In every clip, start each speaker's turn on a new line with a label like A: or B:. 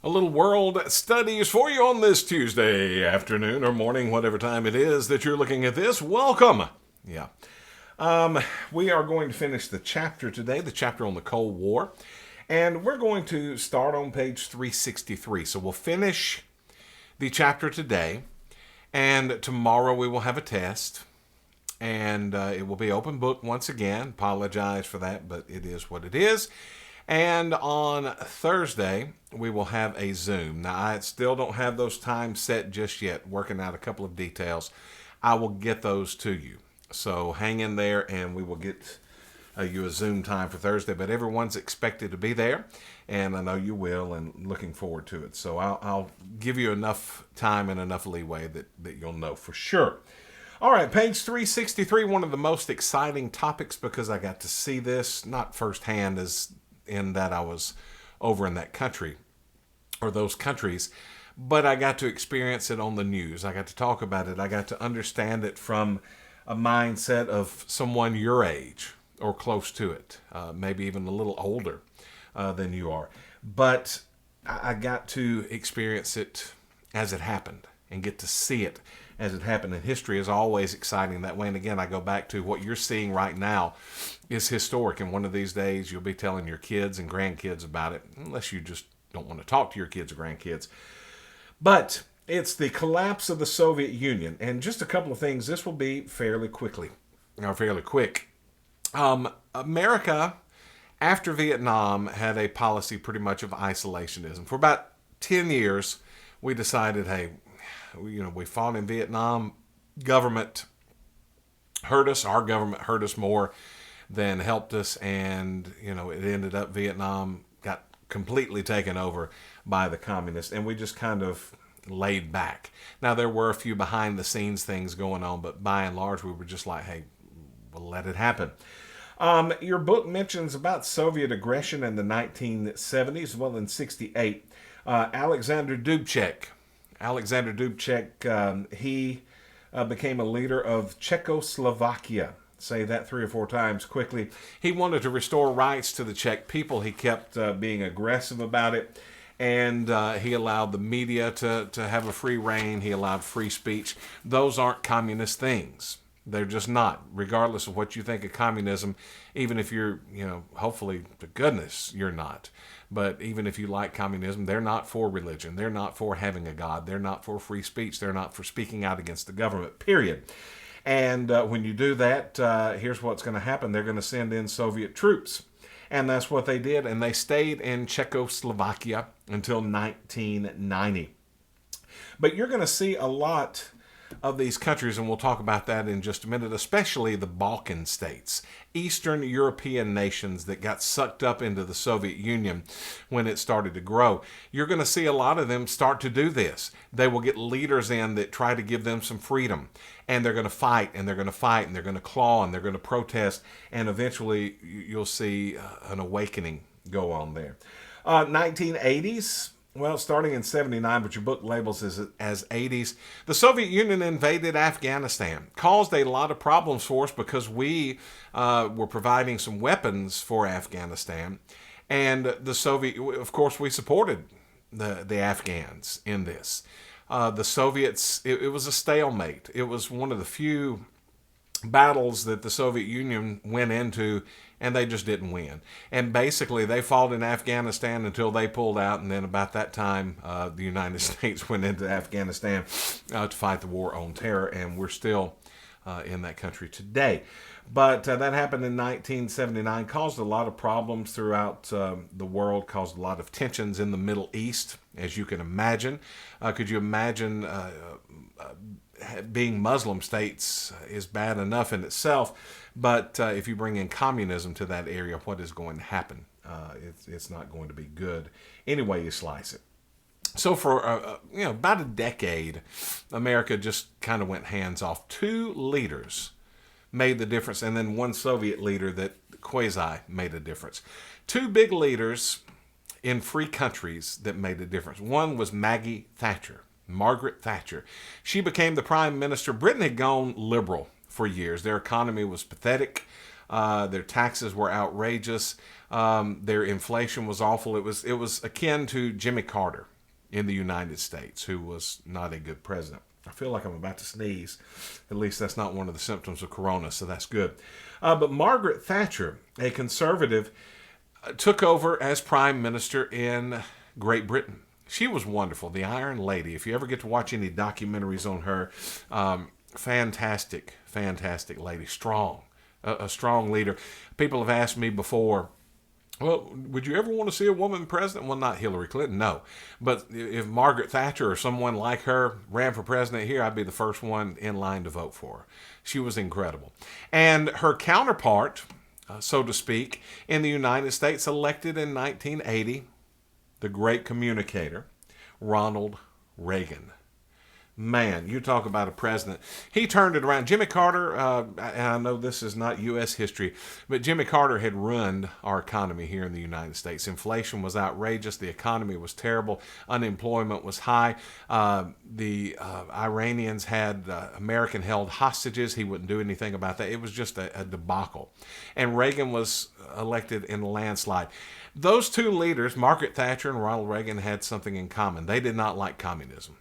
A: A little world studies for you on this Tuesday afternoon or morning, whatever time it is that you're looking at this. Welcome. Yeah. We are going to finish the chapter today, the chapter on the Cold War, and we're going to start on page 363. So we'll finish the chapter today, and tomorrow we will have a test, and it will be open book once again. Apologize for that, but it is what it is. And on Thursday, we will have a Zoom. Now, I still don't have those times set just yet, working out a couple of details. I will get those to you. So hang in there and we will get you a Zoom time for Thursday. But everyone's expected to be there, and I know you will, and looking forward to it. So I'll give you enough time and enough leeway that you'll know for sure. All right, page 363, one of the most exciting topics because I got to see this, not firsthand as in that I was over in that country or those countries, but I got to experience it on the news. I got to talk about it. I got to understand it from a mindset of someone your age or close to it, maybe even a little older than you are. But I got to experience it as it happened and get to see it as it happened. And history is always exciting that way. And again, I go back to what you're seeing right now is historic. And one of these days, you'll be telling your kids and grandkids about it, unless you just don't want to talk to your kids or grandkids. But it's the collapse of the Soviet Union. And just a couple of things. This will be fairly quick. America, after Vietnam, had a policy pretty much of isolationism. For about 10 years, we decided, hey, we fought in Vietnam. Government hurt us. Our government hurt us more than helped us. And, it ended up Vietnam got completely taken over by the communists. And we just kind of laid back. Now, there were a few behind the scenes things going on, but by and large, we were just like, hey, we'll let it happen. Your book mentions about Soviet aggression in the 1970s, well, in 68. Alexander Dubček, he became a leader of Czechoslovakia. Say that 3 or 4 times quickly. He wanted to restore rights to the Czech people. He kept being aggressive about it. And he allowed the media to have a free reign. He allowed free speech. Those aren't communist things. They're just not. Regardless of what you think of communism, even if you're, hopefully to goodness you're not. But even if you like communism, they're not for religion. They're not for having a God. They're not for free speech. They're not for speaking out against the government, period. And when you do that, here's what's going to happen. They're going to send in Soviet troops. And that's what they did. And they stayed in Czechoslovakia until 1990. But you're going to see a lot of these countries, and we'll talk about that in just a minute, especially the Balkan states, Eastern European nations that got sucked up into the Soviet Union when it started to grow. You're going to see a lot of them start to do this. They will get leaders in that try to give them some freedom, and they're going to fight, and they're going to fight, and they're going to claw, and they're going to protest, and eventually you'll see an awakening go on there. 1980s. Well, starting in 79, but your book labels as 80s, the Soviet Union invaded Afghanistan, caused a lot of problems for us because we were providing some weapons for Afghanistan. And the Soviet, of course, we supported the Afghans in this. The Soviets, it was a stalemate. It was one of the few battles that the Soviet Union went into, and they just didn't win. And basically, they fought in Afghanistan until they pulled out, and then about that time, the United States went into Afghanistan to fight the war on terror, and we're still in that country today. But that happened in 1979, caused a lot of problems throughout the world, caused a lot of tensions in the Middle East, as you can imagine. Could you imagine being Muslim states is bad enough in itself, but if you bring in communism to that area, what is going to happen? It's not going to be good any way you slice it. So for about a decade, America just kind of went hands off. 2 leaders made the difference, and then 1 Soviet leader that quasi made a difference. 2 big leaders in free countries that made a difference. One was Margaret Thatcher. She became the prime minister. Britain had gone liberal for years. Their economy was pathetic. Their taxes were outrageous. Their inflation was awful. It was akin to Jimmy Carter. in the United States who was not a good president. I feel like I'm about to sneeze. At least that's not one of the symptoms of corona, so that's good. But Margaret Thatcher, a conservative, took over as prime minister in Great Britain. She was wonderful, the Iron Lady. If you ever get to watch any documentaries on her, fantastic, fantastic lady, strong, a strong leader. People have asked me before, well, would you ever want to see a woman president? Well, not Hillary Clinton, no. But if Margaret Thatcher or someone like her ran for president here, I'd be the first one in line to vote for her. She was incredible. And her counterpart, so to speak, in the United States, elected in 1980, the great communicator, Ronald Reagan. Man, you talk about a president. He turned it around. Jimmy Carter, and I know this is not U.S. history, but Jimmy Carter had ruined our economy here in the United States. Inflation was outrageous. The economy was terrible. Unemployment was high. The Iranians had American-held hostages. He wouldn't do anything about that. It was just a debacle. And Reagan was elected in a landslide. Those two leaders, Margaret Thatcher and Ronald Reagan, had something in common. They did not like communism.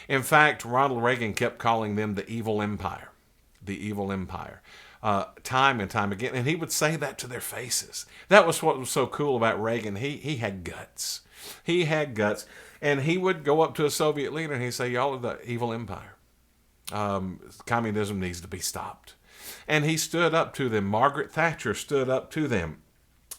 A: In fact, Ronald Reagan kept calling them the evil empire, time and time again. And he would say that to their faces. That was what was so cool about Reagan. He had guts. He had guts. And he would go up to a Soviet leader and he'd say, y'all are the evil empire. Communism needs to be stopped. And he stood up to them. Margaret Thatcher stood up to them.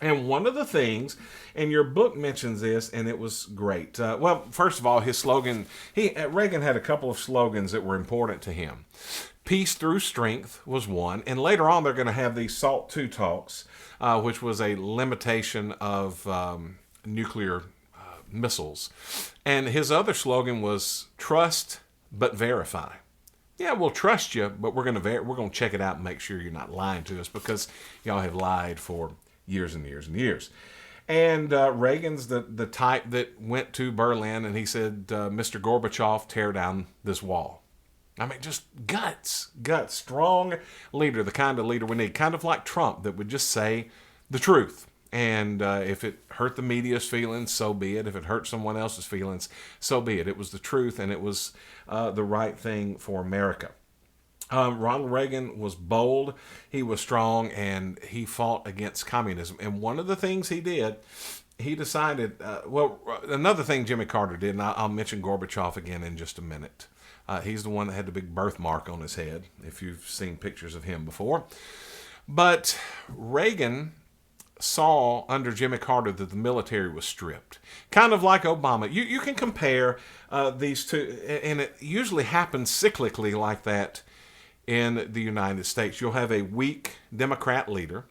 A: And one of the things, and your book mentions this, and it was great. Well, first of all, his slogan, Reagan had a couple of slogans that were important to him. Peace through strength was one, and later on they're going to have these SALT II talks, which was a limitation of nuclear missiles. And his other slogan was trust but verify. Yeah, we'll trust you, but we're going to check it out and make sure you're not lying to us because y'all have lied for years and years and years. And Reagan's the type that went to Berlin and he said, Mr. Gorbachev, tear down this wall. I mean, just guts, strong leader, the kind of leader we need, kind of like Trump that would just say the truth. And if it hurt the media's feelings, so be it. If it hurt someone else's feelings, so be it. It was the truth and it was the right thing for America. Ronald Reagan was bold, he was strong, and he fought against communism. And one of the things he did, he decided, another thing Jimmy Carter did, and I'll mention Gorbachev again in just a minute. He's the one that had the big birthmark on his head, if you've seen pictures of him before. But Reagan saw under Jimmy Carter that the military was stripped. Kind of like Obama. You can compare these two, and it usually happens cyclically like that in the United States. You'll have a weak Democrat leader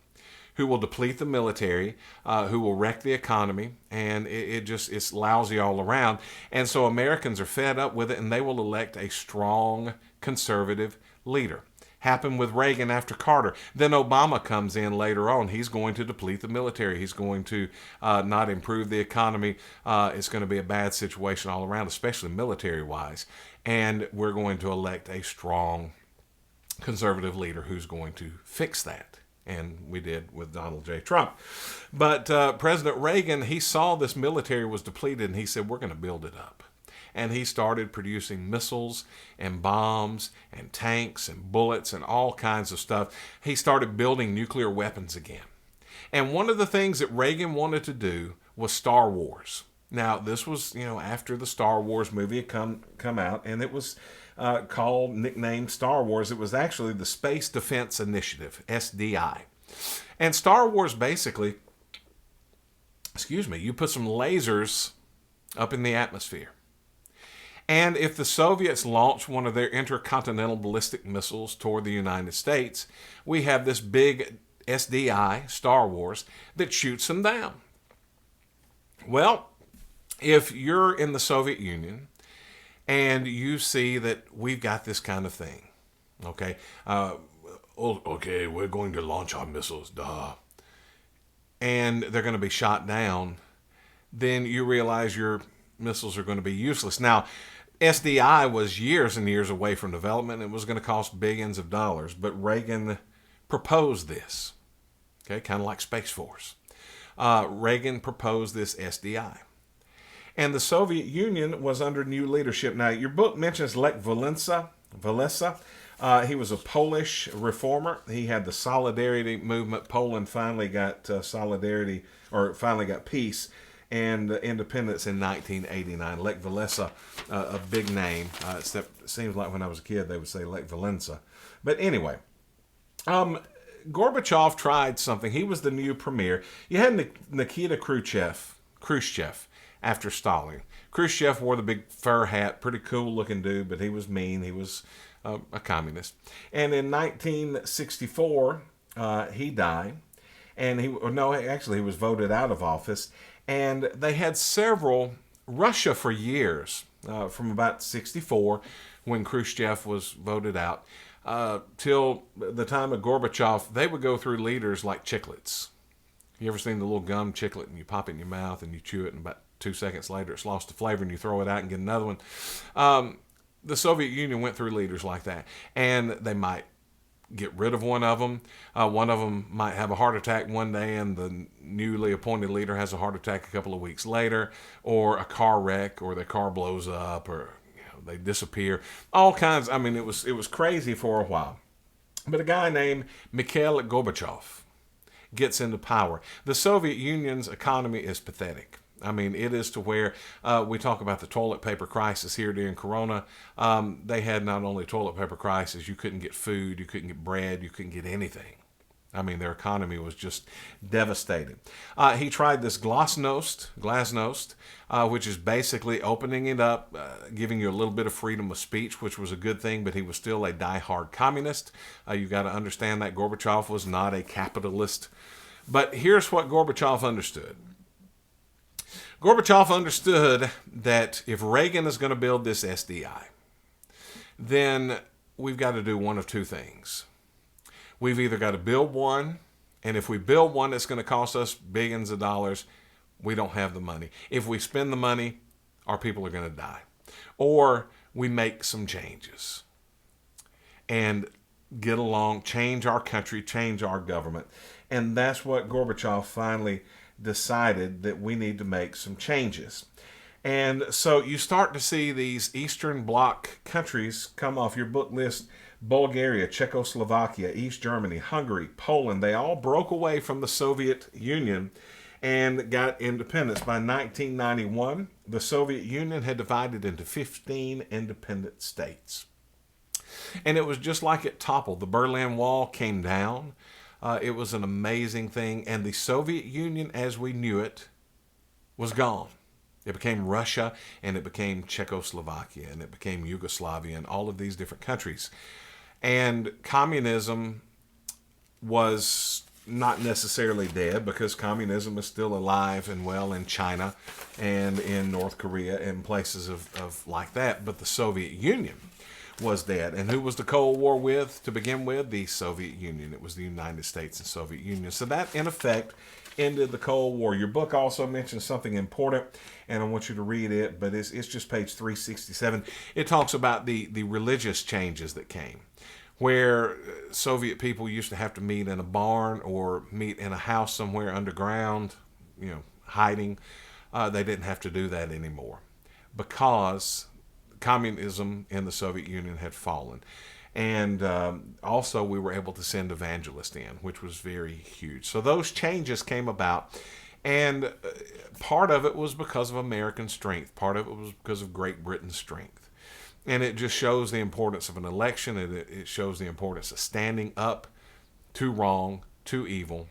A: who will deplete the military, who will wreck the economy, and it's lousy all around. And so Americans are fed up with it, and they will elect a strong conservative leader. Happened with Reagan after Carter. Then Obama comes in later on. He's going to deplete the military. He's going to not improve the economy. It's going to be a bad situation all around, especially military-wise. And we're going to elect a strong conservative leader who's going to fix that. And we did with Donald J. Trump. But President Reagan, he saw this military was depleted and he said, we're going to build it up. And he started producing missiles and bombs and tanks and bullets and all kinds of stuff. He started building nuclear weapons again. And one of the things that Reagan wanted to do was Star Wars. Now, this was, after the Star Wars movie had come out, and it was nicknamed Star Wars. It was actually the Space Defense Initiative, SDI. And Star Wars basically, you put some lasers up in the atmosphere. And if the Soviets launch one of their intercontinental ballistic missiles toward the United States, we have this big SDI, Star Wars, that shoots them down. Well, if you're in the Soviet Union and you see that we've got this kind of thing, okay, we're going to launch our missiles, and they're going to be shot down, then you realize your missiles are going to be useless. Now, SDI was years and years away from development. It was going to cost billions of dollars, but Reagan proposed this, okay, kind of like Space Force. Reagan proposed this SDI. And the Soviet Union was under new leadership. Now, your book mentions Lech Walesa. He was a Polish reformer. He had the Solidarity movement. Poland finally got solidarity, or finally got peace and independence in 1989. Lech Walesa, a big name. Except it seems like when I was a kid they would say Lech Walesa. But anyway, Gorbachev tried something. He was the new premier. You had Nikita Khrushchev after Stalin. Khrushchev wore the big fur hat, pretty cool looking dude, but he was mean. He was a communist. And in 1964, he died. And he was voted out of office. And they had Russia for years, from about 64, when Khrushchev was voted out, till the time of Gorbachev. They would go through leaders like chiclets. You ever seen the little gum chiclet and you pop it in your mouth and you chew it and about 2 seconds later it's lost the flavor and you throw it out and get another one? The Soviet Union went through leaders like that, and they might get rid of one of them. One of them might have a heart attack one day and the newly appointed leader has a heart attack a couple of weeks later, or a car wreck, or their car blows up, or they disappear. All kinds. I mean, it was crazy for a while. But a guy named Mikhail Gorbachev gets into power. The Soviet Union's economy is pathetic. I mean, it is to where we talk about the toilet paper crisis here during Corona. They had not only a toilet paper crisis, you couldn't get food, you couldn't get bread, you couldn't get anything. I mean, their economy was just devastated. He tried this glasnost, which is basically opening it up, giving you a little bit of freedom of speech, which was a good thing, but he was still a diehard communist. You got to understand that Gorbachev was not a capitalist. But here's what Gorbachev understood. Gorbachev understood that if Reagan is going to build this SDI, then we've got to do one of two things. We've either got to build one, and if we build one that's going to cost us billions of dollars, we don't have the money. If we spend the money, our people are going to die. Or we make some changes and get along, change our country, change our government. And that's what Gorbachev finally decided, that we need to make some changes. And so you start to see these Eastern Bloc countries come off your book list. Bulgaria, Czechoslovakia, East Germany, Hungary, Poland, they all broke away from the Soviet Union and got independence. By 1991, the Soviet Union had divided into 15 independent states. And it was just like it toppled. The Berlin Wall came down. It was an amazing thing. And the Soviet Union, as we knew it, was gone. It became Russia, and it became Czechoslovakia, and it became Yugoslavia, and all of these different countries. And communism was not necessarily dead, because communism is still alive and well in China and in North Korea and places of like that. But the Soviet Union was dead. And who was the Cold War with to begin with? The Soviet Union. It was the United States and Soviet Union. So that, in effect, ended the Cold War. Your book also mentions something important, and I want you to read it, but it's just page 367. It talks about the religious changes that came, where Soviet people used to have to meet in a barn or meet in a house somewhere underground, hiding. They didn't have to do that anymore because communism in the Soviet Union had fallen. And also we were able to send evangelists in, which was very huge. So those changes came about, and part of it was because of American strength. Part of it was because of Great Britain's strength. And it just shows the importance of an election. It shows the importance of standing up to wrong, to evil.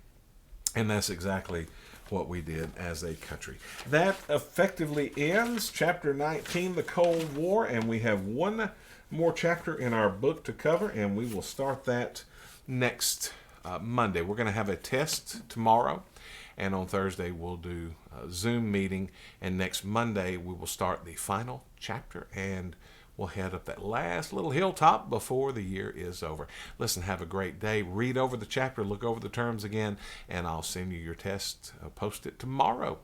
A: And that's exactly what we did as a country. That effectively ends Chapter 19, the Cold War, and we have one more chapter in our book to cover, and we will start that next Monday. We're going to have a test tomorrow, and on Thursday we'll do a Zoom meeting, and next Monday we will start the final chapter, and we'll head up that last little hilltop before the year is over. Listen, have a great day. Read over the chapter, look over the terms again, and I'll send you your test, post it tomorrow.